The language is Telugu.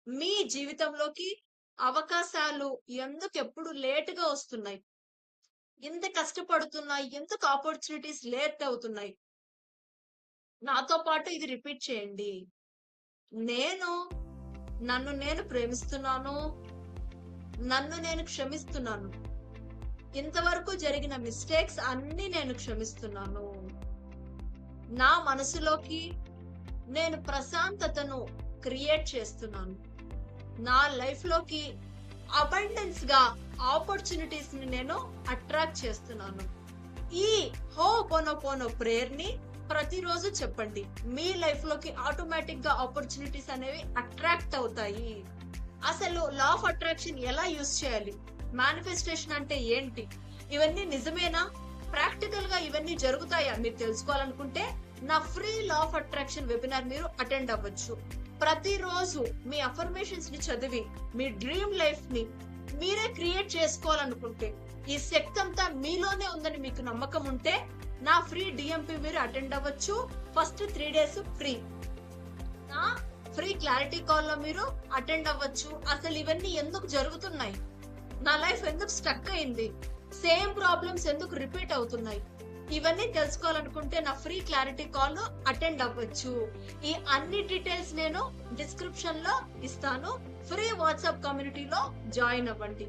మీ జీవితంలోకి అవకాశాలు ఎందుకెప్పుడు లేట్‌గా వస్తున్నాయి? ఇంత కష్టపడుతున్నా ఎందుకు ఆపర్చునిటీస్ లేట్ అవుతున్నాయి? నాతో పాటు ఇది రిపీట్ చేయండి. నేను నన్ను నేను ప్రేమిస్తున్నాను. నన్ను నేను క్షమిస్తున్నాను. ఇంతవరకు జరిగిన మిస్టేక్స్ అన్నీ నేను క్షమిస్తున్నాను. నా మనసులోకి నేను ప్రశాంతతను క్రియేట్ చేస్తున్నాను. నా లైఫ్‌లోకి అబండెన్స్‌గా ఆపర్చునిటీస్‌ని నేను అట్రాక్ట్ చేస్తున్నాను. ఈ హోపోనోపోనో ప్రేయర్‌ని ప్రతిరోజు చెప్పండి. మీ లైఫ్‌లోకి ఆటోమేటిక్‌గా ఆపర్చునిటీస్ అనేవి అట్రాక్ట్ అవుతాయి. అసలు లా ఆఫ్ అట్రాక్షన్ ఎలా యూజ్ చేయాలి? మేనిఫెస్టేషన్ అంటే ఏంటి? ఇవన్నీ నిజమేనా? ప్రాక్టికల్‌గా ఇవన్నీ జరుగుతాయా? మీరు తెలుసుకోవాలనుకుంటే నా free law of attraction webinar మీరు అటెండ్ అవ్వచ్చు. ప్రతిరోజు మీ అఫర్మేషన్స్ ని చదివి మీ డ్రీమ్ లైఫ్ ని మీరే క్రియేట్ చేసుకోవాలనుకుంటే, ఈ శక్తి అంతా మీలోనే ఉందని మీకు నమ్మకం ఉంటే నా ఫ్రీ డిఎంపి మీరు అటెండ్ అవ్వచ్చు. First 3 days free. నా ఫ్రీ క్లారిటీ కాల్ లో మీరు అటెండ్ అవ్వచ్చు. అసలు ఇవన్నీ ఎందుకు జరుగుతున్నాయి? నా లైఫ్ ఎందుకు స్టక్ అయింది? సేమ్ ప్రాబ్లమ్స్ ఎందుకు రిపీట్ అవుతున్నాయి? ఇవన్నీ తెలుసుకోవాలనుకుంటే నా ఫ్రీ క్లారిటీ కాల్ అటెండ్ అవ్వచ్చు. ఈ అన్ని డీటెయిల్స్ నేను డిస్క్రిప్షన్ లో ఇస్తాను. ఫ్రీ వాట్సాప్ కమ్యూనిటీలో జాయిన్ అవ్వండి.